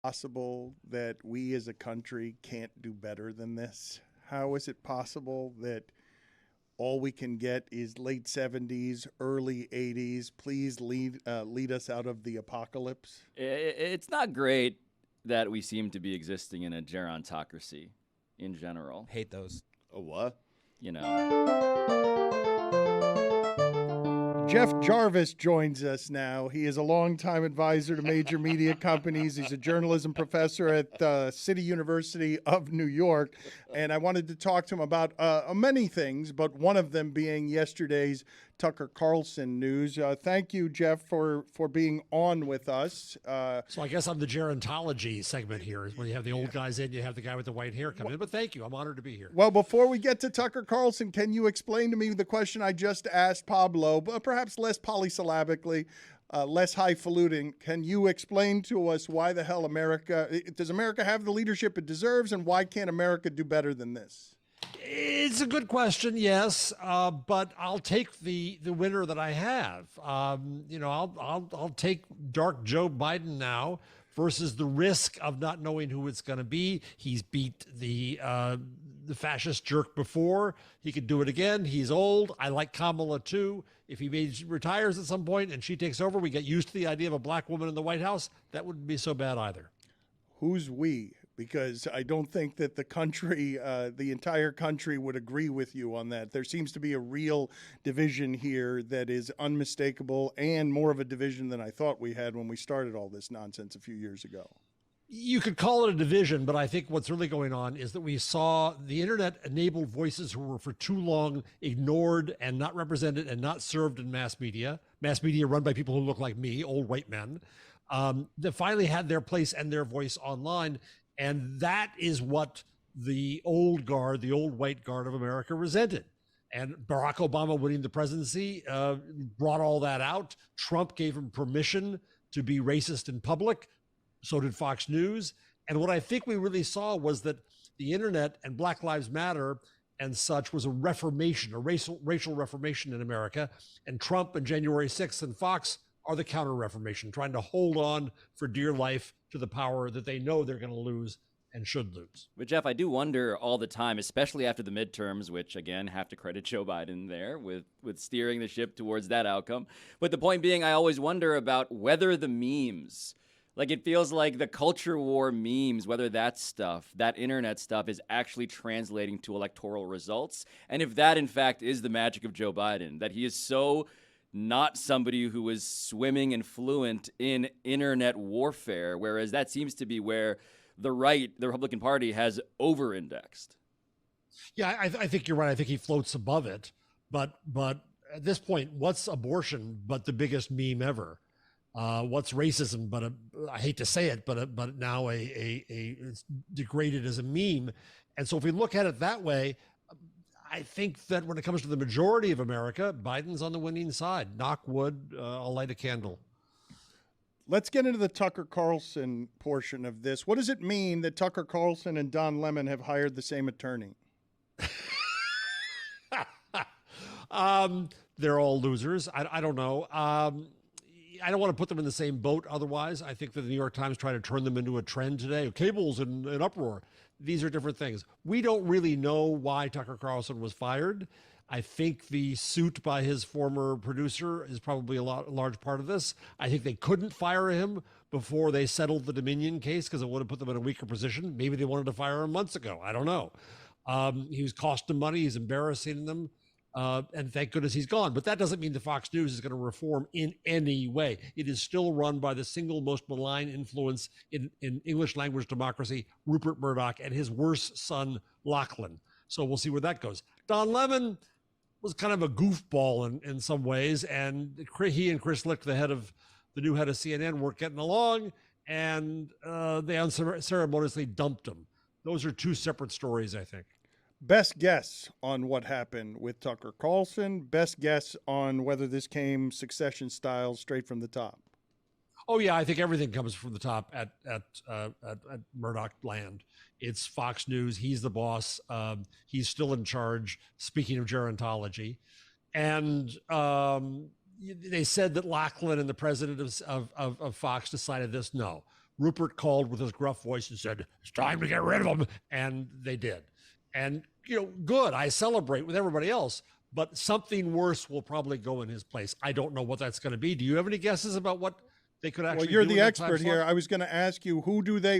Possible that we as a country can't do better than this? How is it possible that all we can get is late 70s, early 80s? Please lead us out of the apocalypse. It's not great that we seem to be existing in a gerontocracy in general. Hate those. A what? You know. Jeff Jarvis joins us now. He is a longtime advisor to major media companies. He's a journalism professor at City University of New York. And I wanted to talk to him about many things, but one of them being yesterday's Tucker Carlson news. Thank you, Jeff, for being on with us. So I guess I'm the gerontology segment here. When you have the old guys in, you have the guy with the white hair come in. But thank you. I'm honored to be here. Well, before we get to Tucker Carlson, can you explain to me the question I just asked Pablo, but perhaps less polysyllabically, less highfalutin? Can you explain to us why the hell does America have the leadership it deserves, and why can't America do better than this? It's a good question, yes, but I'll take the winner that I have. I'll take dark Joe Biden now versus the risk of not knowing who it's going to be. He's beat the fascist jerk before. He could do it again. He's old. I like Kamala too. If he retires at some point and she takes over, we get used to the idea of a black woman in the White House. That wouldn't be so bad either. Who's we? Because I don't think that the country, the entire country would agree with you on that. There seems to be a real division here that is unmistakable, and more of a division than I thought we had when we started all this nonsense a few years ago. You could call it a division, but I think what's really going on is that we saw the internet-enabled voices who were for too long ignored and not represented and not served in mass media run by people who look like me, old white men, that finally had their place and their voice online. And that is what the old guard, the old white guard of America resented. And Barack Obama winning the presidency brought all that out. Trump gave him permission to be racist in public. So did Fox News. And what I think we really saw was that the internet and Black Lives Matter and such was a reformation, a racial reformation in America. And Trump and January 6th and Fox are the counter-reformation, trying to hold on for dear life to the power that they know they're going to lose and should lose. But Jeff, I do wonder all the time, especially after the midterms, which again have to credit Joe Biden there with steering the ship towards that outcome. But the point being, I always wonder about whether the memes, like it feels like the culture war memes, whether that stuff, that internet stuff is actually translating to electoral results. And if that in fact is the magic of Joe Biden, that he is so not somebody who is swimming and fluent in internet warfare, whereas that seems to be where the Republican Party, has over-indexed. Yeah, I think you're right. I think he floats above it. But at this point, what's abortion but the biggest meme ever? What's racism but I hate to say it, but now it's degraded as a meme. And so if we look at it that way, I think that when it comes to the majority of America, Biden's on the winning side. Knock wood, I'll light a candle. Let's get into the Tucker Carlson portion of this. What does it mean that Tucker Carlson and Don Lemon have hired the same attorney? They're all losers. I don't know. I don't want to put them in the same boat otherwise. I think that the New York Times tried to turn them into a trend today. Cable's in uproar. These are different things. We don't really know why Tucker Carlson was fired. I think the suit by his former producer is probably a large part of this. I think they couldn't fire him before they settled the Dominion case because it would have put them in a weaker position. Maybe they wanted to fire him months ago. I don't know. He was costing money. He's embarrassing them. And thank goodness he's gone. But that doesn't mean the Fox News is going to reform in any way. It is still run by the single most malign influence in English language democracy, Rupert Murdoch, and his worst son, Lachlan. So we'll see where that goes. Don Lemon was kind of a goofball in some ways. And he and Chris Licht, the new head of CNN, weren't getting along. And they unceremoniously dumped him. Those are two separate stories, I think. Best guess on what happened with Tucker Carlson. Best guess on whether this came succession style straight from the top. Oh yeah, I think everything comes from the top at Murdoch land. It's Fox News. He's the boss. He's still in charge. Speaking of gerontology, and they said that Lachlan and the president of Fox decided this. No, Rupert called with his gruff voice and said, "It's time to get rid of him." And they did. And, good. I celebrate with everybody else, but something worse will probably go in his place. I don't know what that's going to be. Do you have any guesses about what they could actually do? Well, you're the in that time expert here. slot? I was going to ask you,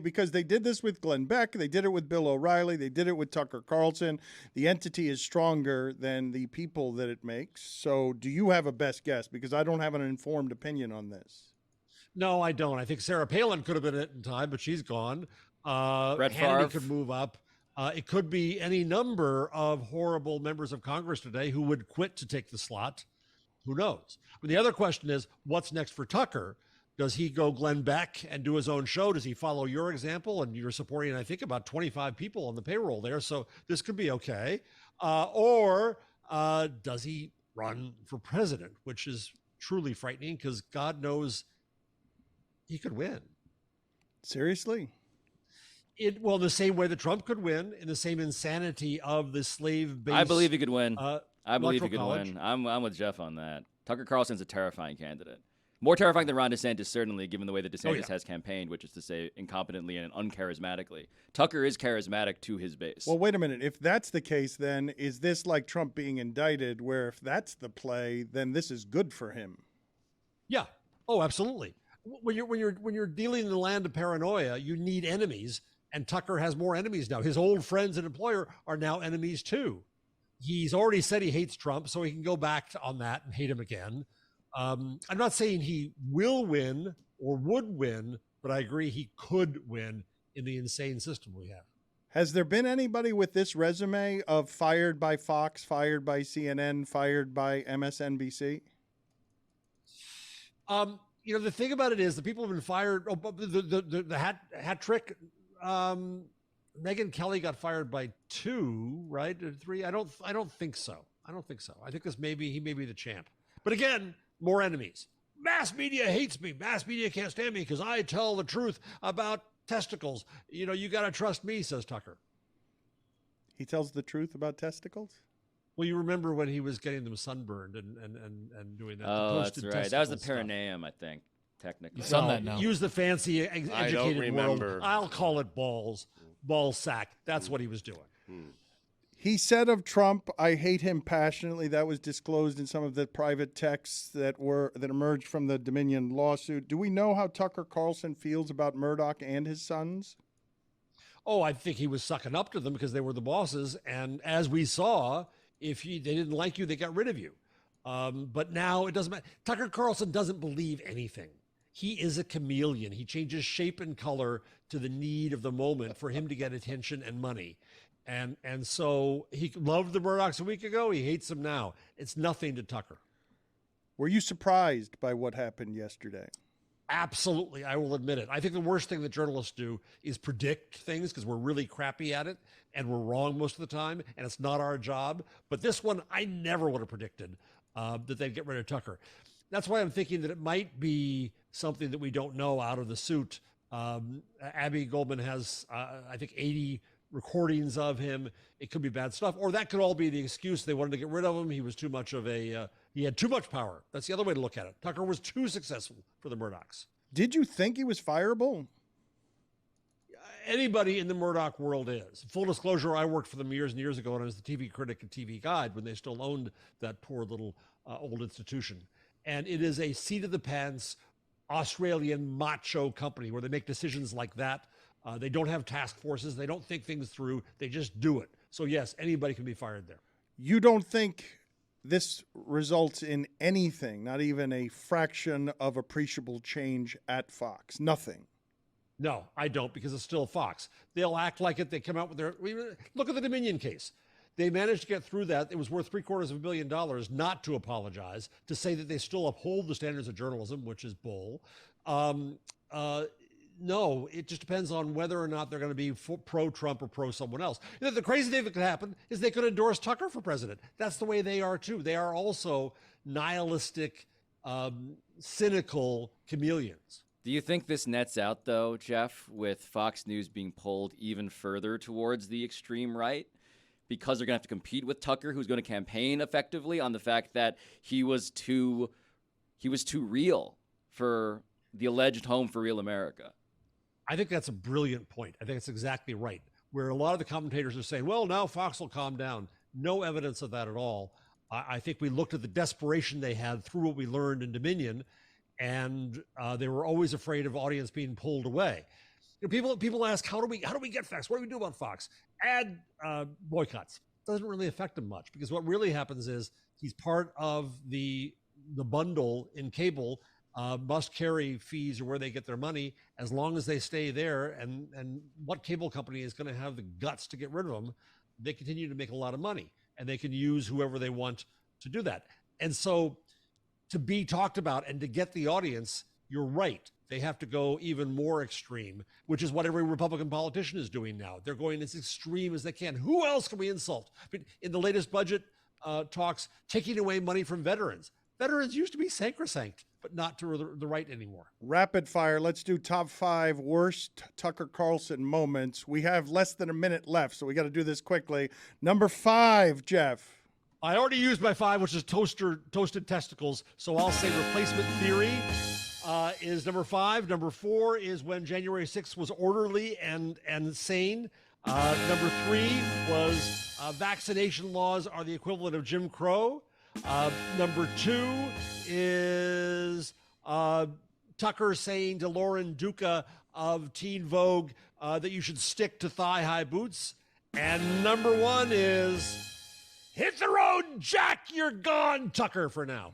because they did this with Glenn Beck, they did it with Bill O'Reilly, they did it with Tucker Carlson. The entity is stronger than the people that it makes. So do you have a best guess? Because I don't have an informed opinion on this. No, I don't. I think Sarah Palin could have been it in time, but she's gone. Brett Hannity Favre could move up. It could be any number of horrible members of Congress today who would quit to take the slot. Who knows? But the other question is, what's next for Tucker? Does he go Glenn Beck and do his own show? Does he follow your example? And you're supporting, I think, about 25 people on the payroll there. So this could be okay. Or does he run for president, which is truly frightening because God knows he could win. Seriously? Well, the same way that Trump could win, in the same insanity of the slave-based. I believe he could win. I believe he could college. win. I'm with Jeff on that. Tucker Carlson's a terrifying candidate. More terrifying than Ron DeSantis, certainly, given the way that DeSantis has campaigned, which is to say incompetently and uncharismatically. Tucker is charismatic to his base. Well, wait a minute. If that's the case, then is this like Trump being indicted, where if that's the play, then this is good for him? Yeah. Oh, absolutely. When you're dealing in the land of paranoia, you need enemies, and Tucker has more enemies now. His old friends and employer are now enemies too. He's already said he hates Trump, so he can go back on that and hate him again. I'm not saying he will win or would win, but I agree he could win in the insane system we have. Has there been anybody with this resume of fired by Fox, fired by CNN, fired by MSNBC? The thing about it is the people have been fired. Oh, the hat trick. Megyn Kelly got fired by 2, right? Or 3. I don't think so. I think he may be the champ. But again, more enemies. Mass media hates me. Mass media can't stand me because I tell the truth about testicles. You got to trust me, says Tucker. He tells the truth about testicles? Well, you remember when he was getting them sunburned and doing that. Oh, that's right. That was the testicle stuff. perineum, I think, technically. You've done that now. Use the fancy, educated remember. world. I'll call it balls. Ball sack. That's what he was doing. He said of Trump, "I hate him passionately." That was disclosed in some of the private texts that emerged from the Dominion lawsuit. Do we know how Tucker Carlson feels about Murdoch and his sons? Oh, I think he was sucking up to them because they were the bosses. And as we saw, if they didn't like you, they got rid of you. But now it doesn't matter. Tucker Carlson doesn't believe anything. He is a chameleon. He changes shape and color to the need of the moment for him to get attention and money. And so he loved the Murdochs a week ago. He hates them now. It's nothing to Tucker. Were you surprised by what happened yesterday? Absolutely. I will admit it. I think the worst thing that journalists do is predict things because we're really crappy at it and we're wrong most of the time and it's not our job. But this one, I never would have predicted that they'd get rid of Tucker. That's why I'm thinking that it might be something that we don't know out of the suit. Abby Goldman has, I think, 80 recordings of him. It could be bad stuff, or that could all be the excuse they wanted to get rid of him. He was too much of he had too much power. That's the other way to look at it. Tucker was too successful for the Murdochs. Did you think he was fireable? Anybody in the Murdoch world is. Full disclosure, I worked for them years and years ago when I was the TV critic and TV guide when they still owned that poor little old institution. And it is a seat of the pants Australian macho company where they make decisions like that. They don't have task forces. They don't think things through. They just do it. So yes, anybody can be fired there. You don't think this results in anything, not even a fraction of appreciable change at Fox? Nothing. No, I don't, because it's still Fox. They'll act like it. They come out with their... Look at the Dominion case. They managed to get through that. It was worth $750 million not to apologize, to say that they still uphold the standards of journalism, which is bull. No, it just depends on whether or not they're going to be pro-Trump or pro-someone else. The crazy thing that could happen is they could endorse Tucker for president. That's the way they are, too. They are also nihilistic, cynical chameleons. Do you think this nets out, though, Jeff, with Fox News being pulled even further towards the extreme right? Because they're going to have to compete with Tucker, who's going to campaign effectively on the fact that he was too real for the alleged home for real America. I think that's a brilliant point. I think it's exactly right. Where a lot of the commentators are saying, well, now Fox will calm down. No evidence of that at all. I think we looked at the desperation they had through what we learned in Dominion, and they were always afraid of audience being pulled away. People ask, how do we get facts? What do we do about Fox? Ad boycotts. Doesn't really affect him much, because what really happens is he's part of the bundle in cable. Must carry fees or where they get their money. As long as they stay there, and what cable company is going to have the guts to get rid of them? They continue to make a lot of money, and they can use whoever they want to do that. And so to be talked about and to get the audience, you're right. They have to go even more extreme, which is what every Republican politician is doing now. They're going as extreme as they can. Who else can we insult? But in the latest budget talks, taking away money from veterans. Veterans used to be sacrosanct, but not to the right anymore. Rapid fire. Let's do top 5 worst Tucker Carlson moments. We have less than a minute left, so we got to do this quickly. Number 5, Jeff. I already used my 5, which is toasted testicles. So I'll say replacement theory is number 5. Number 4 is when January 6th was orderly and sane. Number 3 was vaccination laws are the equivalent of Jim Crow. Number 2 is Tucker saying to Lauren Duca of Teen Vogue that you should stick to thigh-high boots. And number 1 is hit the road, Jack, you're gone, Tucker, for now.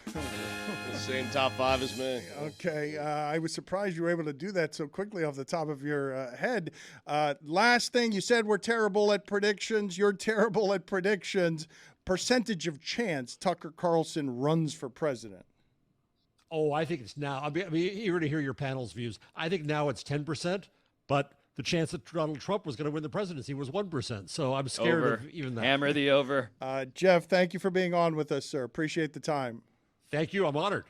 The same top 5 as me. Okay, I was surprised you were able to do that so quickly off the top of your head. Last thing, you said we're terrible at predictions. You're terrible at predictions. Percentage of chance Tucker Carlson runs for president? Oh, I think it's now. I'll be eager to hear your panel's views. I think now it's 10%, but the chance that Donald Trump was going to win the presidency was 1%. So I'm scared of even that. Hammer the over. Jeff, thank you for being on with us, sir. Appreciate the time. Thank you. I'm honored.